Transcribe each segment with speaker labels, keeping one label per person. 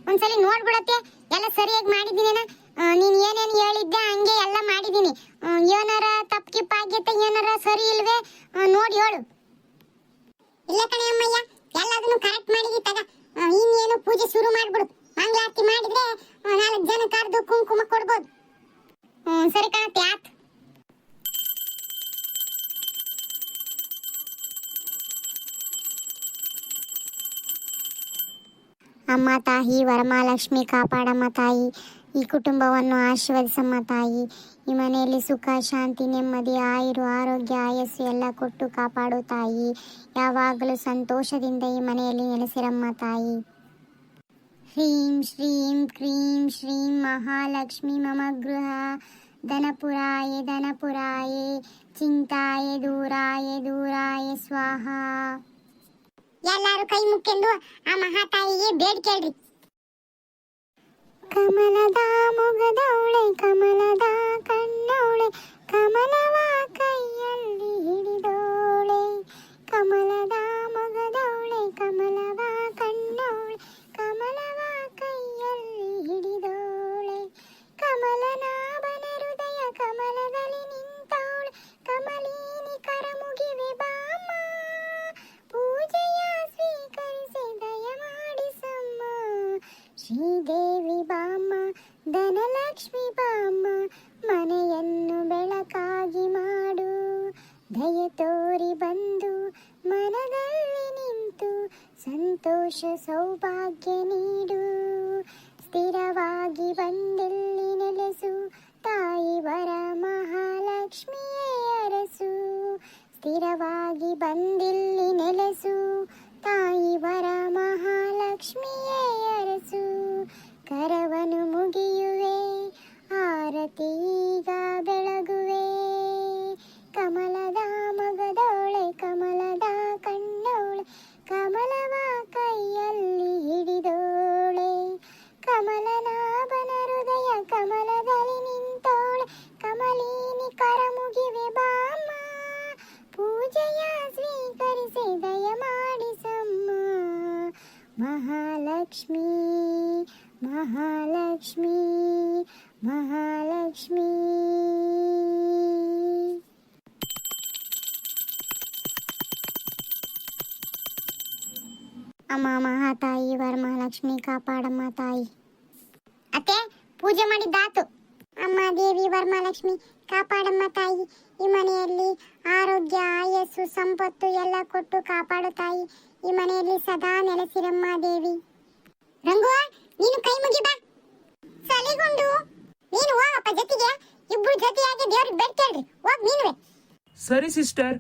Speaker 1: ಒಂದ್ಸಲಿ ನೋಡ್ಬಿಡತ್ತೆ ಎಲ್ಲ ಸರಿಯಾಗಿ ಮಾಡಿದೀನೇನ. ನೀನ್ ಏನೇನು ಹೇಳಿದ್ದೆ ಹಂಗೆ ಎಲ್ಲ ಮಾಡಿದೀನಿ. ಏನಾರ ತಪ್ಪು ಕಿಪ್ಪ ಆಗೈತೆ, ಏನಾರ ಸರಿ ಇಲ್ವೇ ನೋಡಿ ಹೇಳು. ಇಲ್ಲ ಕಣೆ ಅಮ್ಮಯ್ಯ, ಎಲ್ಲದನ್ನು ಕರೆಕ್ಟ್ ಮಾಡಿದಿ ತಗ. ಇನ್ನೇನು ಪೂಜೆ ಶುರು ಮಾಡ್ಬಿಡು. ಮಂಗಳಾರತಿ ಮಾಡಿದ್ರೆ 4 ಜನ ಕರೆದು ಕುಂಕುಮ ಕೊಡ್ಬೋದು. ಸರಿ ಕಣತ್ತೆ, ಆತ್. ಅಮ್ಮ ತಾಯಿ ವರಮಹಾಲಕ್ಷ್ಮಿ ಕಾಪಾಡಮ್ಮ ತಾಯಿ, ಈ ಕುಟುಂಬವನ್ನು ಆಶೀರ್ವದಿಸಮ್ಮ ತಾಯಿ. ಈ ಮನೆಯಲ್ಲಿ ಸುಖ ಶಾಂತಿ ನೆಮ್ಮದಿ ಆಯುರು ಆರೋಗ್ಯ ಆಯಸ್ಸು ಎಲ್ಲ ಕೊಟ್ಟು ಕಾಪಾಡು ತಾಯಿ. ಯಾವಾಗಲೂ ಸಂತೋಷದಿಂದ ಈ ಮನೆಯಲ್ಲಿ ನೆಲೆಸಿರಮ್ಮ ತಾಯಿ. ಹ್ರೀಂ ಶ್ರೀಂ ಕ್ರೀಂ ಶ್ರೀಂ ಮಹಾಲಕ್ಷ್ಮಿ ಮಮ ಗೃಹ ಧನಪುರಾಯ ಧನಪುರಾಯ ಚಿಂತಾಯ ದೂರಾಯ ದೂರಾಯ ಸ್ವಾಹ. ಎಲ್ಲರೂ ಕೈ ಮುಕ್ಕೆಂದು ಆ ಮಹಾತಾಯಿಗೆ ಬೇಡ್ಕೇಳ್ರಿ. ಕಮಲದ ಮೊಗದವಳೆ ಕಮಲದ ಕಣ್ಣವಳೆ ಕಮಲವ ಕೈಯಲ್ಲಿ ಹಿಡಿದೋಳೆ. ಕಮಲದ ಮೊಗದವಳೆ ಕಮಲವ ಕಣ್ಣವಳೆ ಕಮಲವ ಕೈಯಲ್ಲಿ ಹಿಡಿದೋಳೆ. ಕಮಲನಾಭನ ಹೃದಯ ಕಮಲದಲ್ಲಿ ನಿಂತವಳೆ ಕಮಲೀನಿ ಕರ ಮುಗಿವೆ ಬಾಮ. ಪೂಜೆಯ ಸ್ವೀಕರಿಸಿ ದಯ ಮಾಡಿಸಮ್ಮ. ಶ್ರೀದೇವಿ ಬಾಮ್ಮ ಧನಲಕ್ಷ್ಮಿ ಬಾಮ್ಮ, ಮನೆಯನ್ನು ಬೆಳಕಾಗಿ ಮಾಡು. ದಯ ತೋರಿ ಬಂದು ಮನದಲ್ಲಿ ನಿಂತು ಸಂತೋಷ ಸೌಭಾಗ್ಯ ನೀಡು. ಸ್ಥಿರವಾಗಿ ಬಂದಿಲ್ಲಿ ನೆಲೆಸು ತಾಯಿ ವರ ಮಹಾಲಕ್ಷ್ಮಿಯೇ ಅರಸು. ಸ್ಥಿರವಾಗಿ ಬಂದಿಲ್ಲಿ ನೆಲೆಸು ತಾಯಿ ವರ ಮಹಾಲಕ್ಷ್ಮಿಯೇ ಅರಸು. ಕರವನು ಮುಗಿಯುವೆ ಆರತಿ ಈಗ ಬೆಳಗುವೆ. ಕಮಲದ ಮಗದವಳೆ ಕಮಲದ ಕಣ್ಣವಳೆ ಕಮಲವ ಕೈಯಲ್ಲಿ ಹಿಡಿದೋಳೆ. ಕಮಲನಾಭನ ಹೃದಯ ಕಮಲದಲ್ಲಿ ನಿಂತೋಳೆ ಕಮಲೀನಿ ಕರ ಮುಗಿವೆ ಬಾಮ. ಪೂಜೆಯ ಸ್ವೀಕರಿಸಿ ದಯ ಮಾಡಿಸಮ್ಮ. ಮಹಾಲಕ್ಷ್ಮಿ ಮಹಾಲಕ್ಷ್ಮಿ ಮಹಾಲಕ್ಷ್ಮಿ. ಅಮ್ಮ ಮಹಾತಾಯಿ ವರಮಹಾಲಕ್ಷ್ಮಿ ಕಾಪಾಡಮ್ಮ ತಾಯಿ. ಅತ್ತೆ ಪೂಜೆ ಮಾಡಿದ್ದಾತು. ಅಮ್ಮ ದೇವಿ ವರಮಹಾಲಕ್ಷ್ಮಿ ಕಾಪಾಡಮ್ಮ ತಾಯಿ. ಈ ಮನೆಯಲ್ಲಿ ಆರೋಗ್ಯ ಆಯಸ್ಸು ಸಂಪತ್ತು ಎಲ್ಲ ಕೊಟ್ಟು ಕಾಪಾಡು ತಾಯಿ. ಈ ಮನೆಯಲ್ಲಿ ಸದಾ ನೆಲೆಸಿರಮ್ಮ ದೇವಿ. ರಂಗು ನೀನು ಕೈ ಮುಗಿ ಬಾ. ಸಲಿಗುಂಡು ನೀನು ಹೋಗಪ್ಪ ಜೊತೆಗೆ. ಇಬ್ರು ಜೊತೆಯಾಗಿ ದೇವ್ರಿಗೆ ಬೇಡ್ಕೇಳ್ರಿ. ಹೋಗ್ ನೀನುವೆ.
Speaker 2: ಸರಿ ಸಿಸ್ಟರ್.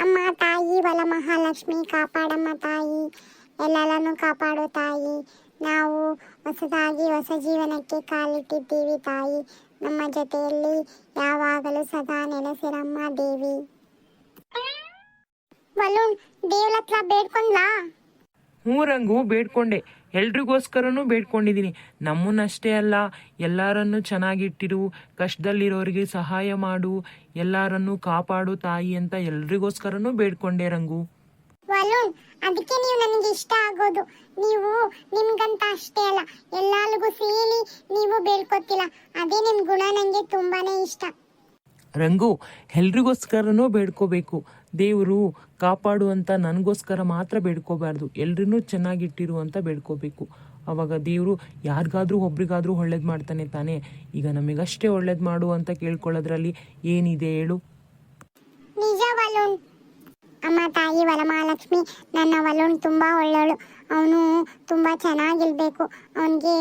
Speaker 1: ಅಮ್ಮ ತಾಯಿ ವರ ಮಹಾಲಕ್ಷ್ಮಿ ಕಾಪಾಡಮ್ಮ ತಾಯಿ. ಎಲ್ಲರನ್ನು ಕಾಪಾಡು ತಾಯಿ. ನಾವು ಹೊಸದಾಗಿ ಹೊಸ ಜೀವನಕ್ಕೆ ಕಾಲಿಟ್ಟಿದ್ದೀವಿ ತಾಯಿ. ನಮ್ಮ ಜೊತೆಯಲ್ಲಿ ಯಾವಾಗಲೂ ಸದಾ ನೆಲೆಸಿರಮ್ಮ ದೇವಿ. ಬಲೂನ್ ದೇವ್ಲತ್ರ ಬೇಡ್ಕೊಂಡ್ಲಾ?
Speaker 2: ಹ್ಞೂ ರಂಗು, ಬೇಡ್ಕೊಂಡೆ. ಎಲ್ರಿಗೋಸ್ಕರನೂ ಬೇಡ್ಕೊಂಡಿದ್ದೀನಿ. ನಮ್ಮನ್ನಷ್ಟೇ ಅಲ್ಲ, ಎಲ್ಲರನ್ನೂ ಚೆನ್ನಾಗಿಟ್ಟಿರು, ಕಷ್ಟದಲ್ಲಿರೋರಿಗೆ ಸಹಾಯ ಮಾಡು, ಎಲ್ಲರನ್ನೂ ಕಾಪಾಡು ತಾಯಿ ಅಂತ ಎಲ್ರಿಗೋಸ್ಕರನೂ ಬೇಡ್ಕೊಂಡೆ ರಂಗು.
Speaker 1: ವಲೂನ್, ಅದಕ್ಕೆ ನೀವು ನನಗೆ ಇಷ್ಟ ಆಗೋದು. ನೀವು ನಿಮ್ಗಂತ ಅಷ್ಟೇ ಅಲ್ಲ, ಎಲ್ಲರಿಗೂ ಸೇರಿ ನೀವು ಬೇಡ್ಕೋತಿಲ್ಲ. ಅದೇ ನಿಮ್ ಗುಣ ನಂಗೆ ತುಂಬಾನೇ ಇಷ್ಟ.
Speaker 2: ರಂಗು, ಎಲ್ರಿಗೋಸ್ಕರನೂ ಬೇಡ್ಕೋಬೇಕು. ದೇವರು ಕಾಪಾಡು ಅಂತ ನನಗೋಸ್ಕರ ಮಾತ್ರ ಬೇಡ್ಕೋಬಾರ್ದು, ಎಲ್ರನ್ನೂ ಚೆನ್ನಾಗಿಟ್ಟಿರು ಅಂತ ಬೇಡ್ಕೋಬೇಕು. ಅವಾಗ ದೇವರು ಯಾರಿಗಾದ್ರೂ ಒಬ್ರಿಗಾದ್ರೂ ಒಳ್ಳೇದು ಮಾಡ್ತಾನೆ ತಾನೇ. ಈಗ ನಮಗಷ್ಟೇ ಒಳ್ಳೇದು ಮಾಡು ಅಂತ ಕೇಳ್ಕೊಳ್ಳೋದ್ರಲ್ಲಿ ಏನಿದೆ ಹೇಳು?
Speaker 1: ನಿಜ ವಲೂನ್. ಅಮ್ಮ ತಾಯಿ ವರಮಹಾಲಕ್ಷ್ಮಿ, ನನ್ನ ವಲೂನ್ ತುಂಬಾ ಒಳ್ಳೆಯವಳು. ಅವನು ತುಂಬಾ ಚೆನ್ನಾಗಿರ್ಬೇಕು. ಅವನಿಗೆ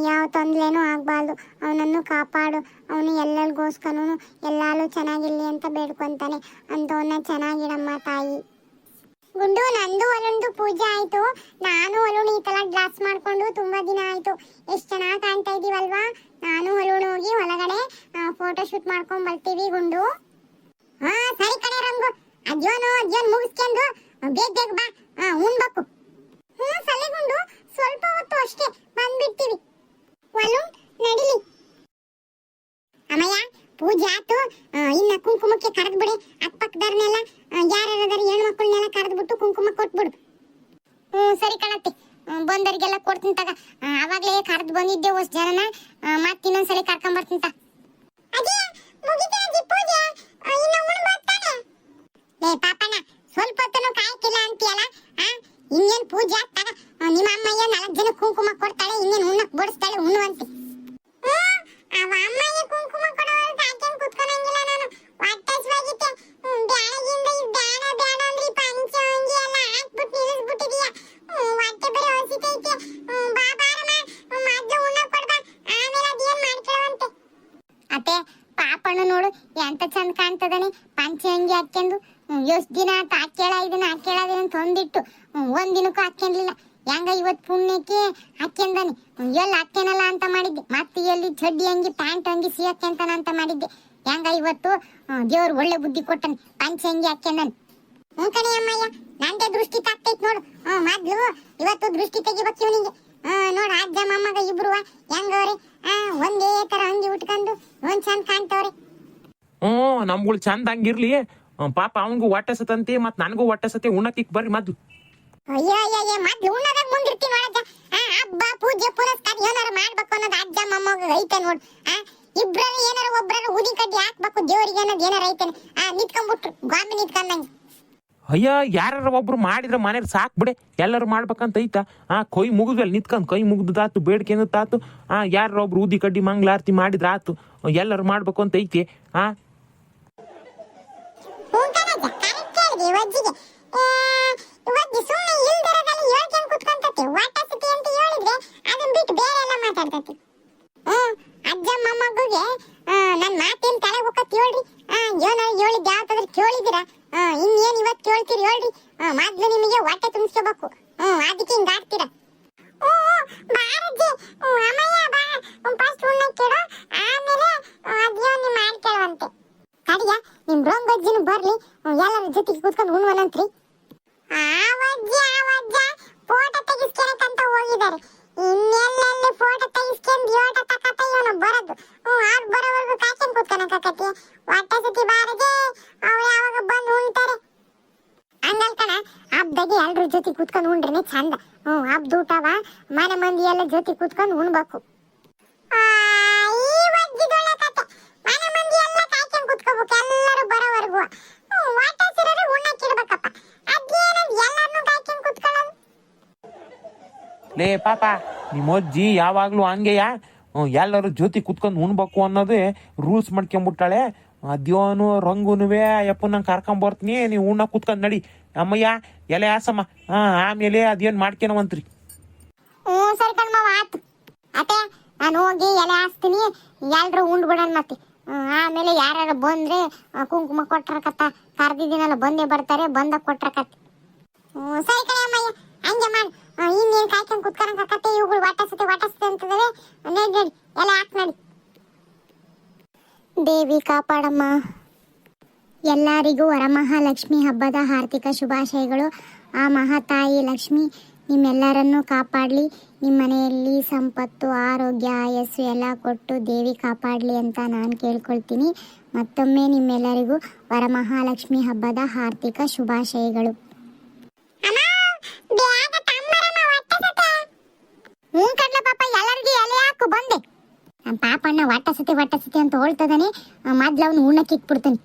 Speaker 1: ಯಾವ ತೊಂದರೆನೂ ಆಗಬಾರ್ದು. ಅವನನ್ನು ಕಾಪಾಡು. ಅವನು ಎಲ್ಲರಿಗೋಸ್ಕರ ಎಲ್ಲಾರು ಚೆನ್ನಾಗಿರ್ಲಿ ಅಂತ ಬೇಡ್ಕೊಂತಾನೆ. ಅಂಥವನ್ನ ಚೆನ್ನಾಗಿಡಮ್ಮ ತಾಯಿ. ಗುಂಡು, ನಂದು ವಲುಂದು ಪೂಜೆ ಆಯ್ತು. ನಾನು ವಲುಣ್ ಈ ತರ ಡ್ರೆಸ್ ಮಾಡ್ಕೊಂಡು ತುಂಬಾ ದಿನ ಆಯ್ತು. ಎಷ್ಟು ಚೆನ್ನಾಗಿ ಕಾಣ್ತಾ ಇದೀವಲ್ವಾ? ನಾನು ವಲುಣ್ ಹೋಗಿ ಒಳಗಡೆ ಫೋಟೋ ಶೂಟ್ ಮಾಡ್ಕೊಂಡ್ ಬರ್ತೀವಿ ಗುಂಡು. ಹಾ ಸರಿ ಕಣೆ ರಂಗು. ಅದ್ಯೋನು ಮುಗಿಸ್ಕೊಂಡು ಬೇಗ ಬಾ, ಉಣ್ಬೇಕು. ಸಲಿಗುಂಡು, ಸ್ವಲ್ಪ ಹೊತ್ತು ಅಷ್ಟೇ ಬಂದ್ಬಿಡ್ತೀವಿ. ವಲುಣ್ ನಡಿಲಿ. ಅಮ್ಮಯ್ಯ, ಪೂಜೆ ಆಯ್ತು. ಇನ್ನ ಕುಂಕುಮಕ್ಕೆ ಕರೆದ್ಬಿಡಿ. ಅಕ್ಕಪಕ್ಕದವ್ರನ್ನೆಲ್ಲ ಯಾರ್ಯಾರದಾರ ಹೆಣ್ಮಕ್ಳನ್ನೆಲ್ಲ ಕರೆದ್ಬಿಟ್ಟು ಕುಂಕುಮ ಕೊಟ್ಬಿಡು. ಸರಿ ಕಣತ್ತಿ, ಬಂದವರಿಗೆಲ್ಲ ಕೊಡ್ತೀನಿ. ಬರ್ತೀನಿ ತಗ. ಅವಾಗ್ಲೇ ಕರೆದು ಬಂದಿದ್ದೆ ಹೊಸ ಜನನ, ಮತ್ತೆ ಇನ್ನೊಂದ್ಸಲಿ ಕರ್ಕೊಂಬರ್ತೀನಿ ತ. ಲೇ ಪಾಪಣ್ಣ, ಸ್ವಲ್ಪ ಹೊತ್ತನು ಕಾಯ್ಕಿಲ್ಲ ಅಂತೀಯಲ್ಲ. ಇನ್ನೇನ್ ಪೂಜೆ ಆಗ್ತಾಗ ನಿಮ್ಮ ಅಮ್ಮಯ್ಯ 4 ಜನ ಕುಂಕುಮ ಕೊಡ್ತಾಳೆ, ಇನ್ನೇನ್ ಉಣ್ಣಕ್ ಬಡಿಸ್ತಾಳೆ, ಉಣ್ಣುವಂತೆ. ಅವ ಅಮ್ಮಯ್ಯ ಕುಂಕುಮ ಕೊಡೋವರೆಗೂ ಹಾಕ್ಯಂಡ್ ಕುತ್ಕೊಳಂಗಿಲ್ಲ ನಾನು. ಹೊಟ್ಟೆ ಹಸ್ವಾಗಿತ್ತೆ. ಬ್ಯಾಡಗಿಂದ ಬ್ಯಾಡ ಬ್ಯಾಡ ಅಂದ್ರಿ ಪಂಚ ಅಂಗಿ ಎಲ್ಲ ಹಾಕ್ಬಿಟ್ಟು ನಿಲ್ಲಿಸ್ಬಿಟ್ಟಿದೀಯ. ಹೊಟ್ಟೆ ಬೇರೆ ಹಸಿತೈತೆ. ಬಾ ಬಾರಮ್ಮ, ಮೊದ್ಲು ಉಣ್ಣಕ್ ಕೊಡ್ಬಾ, ಆಮೇಲೆ ಅದೇನ್ ಮಾಡ್ಕೊಳ್ಳುವಂತೆ. ಅತ್ತೆ, ಪಾಪಣ್ಣ ನೋಡು ಎಂತ ಚಂದ ಕಾಣ್ತದಾನೆ ಪಂಚ ಅಂಗಿ ಹಾಕ್ಯಂಡು. ಎಷ್ಟ್ ದಿನ ಆತ ಹಾಕ್ಯೇಳೋದೇನು ಅಂತ ಒಂದಿಟ್ಟು ಒಂದಿನಕ್ಕೂ ಹಾಕ್ಯಂಡ್ಲಿಲ್ಲ. ಹೆಂಗ ಇವತ್ತು ಪುಣ್ಯಕ್ಕೆ ಹಾಕ್ಯಂದಾನೆ. ಎಲ್ಲಿ ಹಾಕ್ಯನಲ್ಲ ಅಂತ ಮಾಡಿದ್ದೆ, ಮತ್ತೆ ಎಲ್ಲಿ ಚಡ್ಡಿ ಅಂಗಿ ಪ್ಯಾಂಟ್ ಅಂಗಿ ಸಿಗಕ್ಕೆಂತಾನ ಅಂತ ಮಾಡಿದ್ದೆ. ಹೆಂಗ ಇವತ್ತು ದೇವ್ರು ಒಳ್ಳೆ ಬುದ್ಧಿ ಕೊಟ್ಟನೆ, ಪಂಚ ಅಂಗಿ ಹಾಕ್ಯಂದಾನೆ. ಕಣೆ ಅಮ್ಮಯ್ಯ, ನಂದೇ ದೃಷ್ಟಿ ತಾಕ್ತೈತ್ ನೋಡು. ಮೊದ್ಲು ಇವತ್ತು ದೃಷ್ಟಿ ತೆಗಿಬೇಕು ಇವನಿಗೆ. ನೋಡು ಅಜ್ಜ ಮೊಮ್ಮಗ ಇಬ್ರು ಹೆಂಗವ್ರೆ, ಒಂದೇ ತರ ಅಂಗಿ ಉಟ್ಕೊಂಡು ಒಂದ್ ಚಂದ ಕಾಣ್ತವ್ರೆ.
Speaker 2: ನಮ್ಗಳು ಚಂದ ಹಂಗಿರ್ಲಿ. ಪಾಪ ಅವನಿಗೂ ಹೊಟ್ಟೆ ಸತಂತೆ, ಮತ್ ನನಗೂ ಹೊಟ್ಟೆ ಸತೆ. ಉಣ್ಣಕ್ಕಿಕ್ ಬರ್ರಿ ಮೊದ್ಲು.
Speaker 1: ಅಯ್ಯೋ ಮೊದ್ಲು ಉಣ್ಣದಾಗ ಮುಂದಿರ್ತೀನಿ ನೋಡಜ್ಜ. ಹಬ್ಬ ಪೂಜೆ ಪುರಸ್ಕಾರ ಏನಾರು ಮಾಡ್ಬೇಕು ಅನ್ನೋದು ಅಜ್ಜ ಮೊಮ್ಮಗ ಐತೆ ನೋಡು. ಇಬ್ರಲ್ಲಿ ಏನಾರು ಒಬ್ರಾರು ಉದಿ ಕಡ್ಡಿ ಹಾಕ್ಬೇಕು ದೇವರಿಗೆ ಅನ್ನೋದು ಏನಾರು ಐತೇನೆ. ನಿತ್ಕೊಂಡ್ಬಿಟ್ರು ಗಾಂಬಿ ನಿತ್ಕೊಂಡಂಗೆ.
Speaker 2: ಅಯ್ಯ, ಯಾರು ಒಬ್ರು ಮಾಡಿದ್ರೆ ಮನೇಲಿ ಸಾಕ್ ಬಿಡೆ, ಎಲ್ಲರೂ ಮಾಡ್ಬೇಕಂತ ಐತಾ. ಕೊಯ್ ಮುಗಿದ್ವಲ್ಲಿ ನಿತ್ಕೊಂಡ್ ಕೈ ಮುಗ್ದಾತು, ಬೇಡಿಕೆ ತಾತು. ಯಾರು ಒಬ್ರು ಊದಿ ಕಡ್ಡಿ ಮಂಗ್ಲಾರತಿ ಮಾಡಿದ್ರ ಆತು. ಎಲ್ಲರೂ ಮಾಡ್ಬೇಕು ಅಂತ ಐತಿ.
Speaker 1: ಅಜ್ಜ ಮೊಮ್ಮಗುಗೆ ನನ್ ಮಾತೇನ್ ತಲೆ ಹೋಗತ್ ಹೇಳ್ರಿ. ಏನೋ ಹೇಳಿದ್ ಯಾವ್ದಾದ್ರು ಕೇಳಿದಿರ? ಇನ್ನೇನ್ ಇವತ್ ಕೇಳ್ತೀರಿ ಹೇಳ್ರಿ. ಮೊದ್ಲು ನಿಮಗೆ ಹೊಟ್ಟೆ ತುಂಬಿಸ್ಕೋಬೇಕು. ಅದಕ್ಕೆ ಹಿಂಗ ಆಡ್ತೀರ. ಬಾರಜ್ಜಿ, ಅಮ್ಮಯ್ಯ ಬಾ, ಫಸ್ಟ್ ಉಣ್ಣಕ್ಕಿಡು, ಆಮೇಲೆ ಅದ್ಯೋ ನೀ ಮಾಡ್ಕೊಳ್ಳುವಂತೆ. ಕಡಿಯ ನಿಮ್ ರೋಂಗಜ್ಜಿನ ಬರ್ಲಿ, ಎಲ್ಲರ ಜೊತೆಗೆ ಕೂತ್ಕೊಂಡು ಉಣ್ವನಂತ್ರಿ. ಆವಜ್ಜ ಫೋಟೋ ತೆಗಿಸ್ಕೊಳಕಂತ ಹೋಗಿದ್ದಾರೆ. ಇನ್ನೆಲ್ಲೆಲ್ಲಿ ಫೋಟೋ ತೆಗಿಸ್ಕೊಂಡು ಯೋಟ ತಕತ ಇವನು ಬರೋದು. ಅವ್ರು ಬರೋವರೆಗೂ ಕಾಯ್ಕೊಂಡು ಕೂತ್ಕೊಳಕತ್ತಿ. ಹೊಟ್ಟೆ ಸತಿ ಬಾರದೆ ಅವ್ರು ಯಾವಾಗ ಬಂದು ಉಣ್ತಾರೆ. ಹಂಗಲ್ ಕಣ, ಹಬ್ಬದಾಗೆ ಎಲ್ರ ಜೊತೆ ಕೂತ್ಕೊಂಡು ಉಂಡ್ರೇನೆ ಚಂದ. ಹಬ್ಬದ ಊಟವ ಮನೆ ಮಂದಿ ಎಲ್ಲ ಜೊತೆ ಕೂತ್ಕೊಂಡು ಉಣ್ಬೇಕು. ಈ ವಜ್ಜಿದೊಳ್ಳೆ ಕತೆ, ಮನೆ ಮಂದಿ ಎಲ್ಲ ಕಾಯ್ಕೊಂಡು ಕೂತ್ಕೋಬೇಕು ಎಲ್ಲರೂ ಬರೋವರೆಗೂ. ಹೊಟ್ಟೆ ಸಿರೋರು ಉಣ್ಣಕ್ಕಿಡ್ಬೇಕಪ್ಪ. ಅದೇನದು ಎಲ್ಲರನ್ನೂ ಕಾಯ್ಕೊಂಡು ಕೂತ್ಕೊಳ್ಳೋದು.
Speaker 2: ಲೇ ಪಾಪ, ನಿಮ್ಮ ಅಜ್ಜಿ ಯಾವಾಗ್ಲೂ ಹಂಗೆಯ ಎಲ್ಲರೂ ಜೊತೆ ಕುತ್ಕೊಂಡು ಉಣ್ಬೇಕು ಅನ್ನೋದೇ ರೂಲ್ಸ್ ಮಾಡ್ಕೊಂಬಿಟ್ಟಾಳೆ. ಅದ್ಯೋನು ರಂಗುನುವೆ ಯಪ್ಪನ ಕರ್ಕೊಂಬರ್ತೀನಿ, ನೀವು ಉಣ್ಣ ಕುತ್ಕೊಂಡ್ ನಡಿ. ಅಮ್ಮಯ್ಯ ಎಲೆ ಆಸಮ್ಮ, ಆಮೇಲೆ ಅದೇನು ಮಾಡ್ಕೊನವಂತ್ರಿ.
Speaker 1: ಸರಿ ಕಣ್ಮವ ಆತು. ಅತ್ತೆ, ನಾನು ಹೋಗಿ ಎಲೆ ಹಾಸ್ತೀನಿ, ಎಲ್ರು ಉಂಡ್ಬಿಡೋಣ ಮತ್ತೆ. ಆಮೇಲೆ ಯಾರು ಬಂದ್ರೆ ಕುಂಕುಮ ಕೊಟ್ರಕತ್ತ, ಕರ್ದಿದ್ದೀನಲ್ಲ ಬಂದೇ ಬರ್ತಾರೆ, ಬಂದಾಗ ಕೊಟ್ರಕತ್ತೆ. ಸರಿ ಕಣೆ ಅಮ್ಮಯ್ಯ, ಹಂಗೆ ಮಾಡಿ. ಇನ್ನೇನು ಕಾಯ್ಕೊಂಡು ಕುತ್ಕೊಳಕತ್ತೆ, ಇವುಗಳು ವಾಟಸತೆ ಅಂತದವೆ. ನಡಿ ಎಲ್ಲ ಹಾಕ್ ನಡಿ. ದೇವಿ ಕಾಪಾಡಮ್ಮ. ಎಲ್ಲರಿಗೂ ವರಮಹಾಲಕ್ಷ್ಮಿ ಹಬ್ಬದ ಹಾರ್ದಿಕ ಶುಭಾಶಯಗಳು. ಆ ಮಹಾತಾಯಿ ಲಕ್ಷ್ಮಿ ನಿಮ್ಮೆಲ್ಲರನ್ನೂ ಕಾಪಾಡಲಿ. ನಿಮ್ಮ ಮನೆಯಲ್ಲಿ ಸಂಪತ್ತು, ಆರೋಗ್ಯ, ಆಯಸ್ಸು ಎಲ್ಲ ಕೊಟ್ಟು ದೇವಿ ಕಾಪಾಡಲಿ ಅಂತ ನಾನು ಕೇಳ್ಕೊಳ್ತೀನಿ. ಮತ್ತೊಮ್ಮೆ ನಿಮ್ಮೆಲ್ಲರಿಗೂ ವರಮಹಾಲಕ್ಷ್ಮಿ ಹಬ್ಬದ ಹಾರ್ದಿಕ ಶುಭಾಶಯಗಳು. ಕಡ್ಲ ಪಾಪ, ಎಲ್ಲರಿಗೂ ಎಲೆ ಹಾಕು ಬಂದೆ. ನಮ್ಮ ಪಾಪಣ್ಣ ಹೊಟ್ಟಸತಿ ಅಂತ ಹೇಳ್ತದಾನೆ. ಮೊದ್ಲು ಅವನು ಉಣ್ಣಕ್ಕೆ ಇಟ್ಬಿಡ್ತಾನೆ.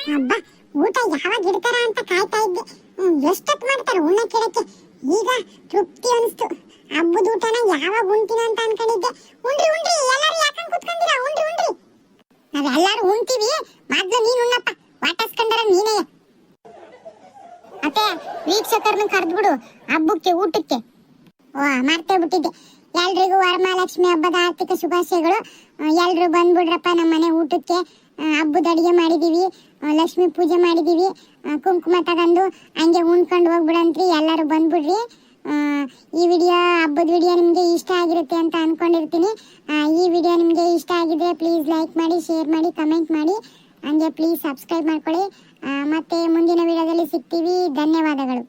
Speaker 1: ಹಬ್ಬ ಊಟ ಯಾವಾಗ ಇಡ್ತಾರ ಅಂತ ಕಾಯ್ತಾ ಇದ್ದೆ. ಎಷ್ಟೊತ್ತು ಮಾಡ್ತಾರೆ ಉಣ್ಣಕ್ಕಿಡಕ್ಕೆ. ಈಗ ತೃಪ್ತಿ ಅನಿಸ್ತು. ಹಬ್ಬದ ಊಟನ ಯಾವಾಗ ಉಣ್ತೀನ ಅಂತ ಅನ್ಕೊಂಡಿದ್ದೆ. ಉಂಡ್ರಿ ಎಲ್ಲರೂ ಯಾಕಂಗ್ ಕುತ್ಕೊಂಡಿರ? ಉಂಡ್ರಿ ನಾವೆಲ್ಲರೂ ಉಣ್ತೀವಿ. ಮೊದ್ಲು ನೀನು ಉಣ್ಣಪ್ಪ, ವಾಟಸ್ಕೊಂಡರ ನೀನೇ. ಅತ್ತೆ, ವೀಕ್ಷಕರನ್ನ ಕರೆದ್ಬಿಡು ಹಬ್ಬಕ್ಕೆ ಊಟಕ್ಕೆ. ಮರ್ತೇ ಬಿಟ್ಟಿದ್ದೆ. ಎಲ್ರಿಗೂ ವರಮಹಾಲಕ್ಷ್ಮಿ ಹಬ್ಬದ ಆರ್ಥಿಕ ಶುಭಾಶಯಗಳು. ಎಲ್ರು ಬಂದ್ಬಿಡ್ರಪ್ಪ ನಮ್ಮ ಮನೆ ಊಟಕ್ಕೆ. ಹಬ್ಬದ ಅಡಿಗೆ ಮಾಡಿದೀವಿ, ಲಕ್ಷ್ಮಿ ಪೂಜೆ ಮಾಡಿದೀವಿ. ಕುಂಕುಮ ತಗೊಂಡು ಹಂಗೆ ಉಣ್ಕೊಂಡು ಹೋಗ್ಬಿಡಂತ್ರಿ. ಎಲ್ಲರೂ ಬಂದ್ಬಿಡ್ರಿ. ಈ ವಿಡಿಯೋ, ಹಬ್ಬದ ವಿಡಿಯೋ ನಿಮಗೆ ಇಷ್ಟ ಆಗಿರುತ್ತೆ ಅಂತ ಅನ್ಕೊಂಡಿರ್ತೀನಿ. ಈ ವಿಡಿಯೋ ನಿಮಗೆ ಇಷ್ಟ ಆಗಿದ್ರೆ ಪ್ಲೀಸ್ ಲೈಕ್ ಮಾಡಿ, ಶೇರ್ ಮಾಡಿ, ಕಮೆಂಟ್ ಮಾಡಿ. ಹಂಗೆ ಪ್ಲೀಸ್ ಸಬ್ಸ್ಕ್ರೈಬ್ ಮಾಡ್ಕೊಳ್ಳಿ. ಮತ್ತೆ ಮುಂದಿನ ವಿಡಿಯೋದಲ್ಲಿ ಸಿಗ್ತೀವಿ. ಧನ್ಯವಾದಗಳು.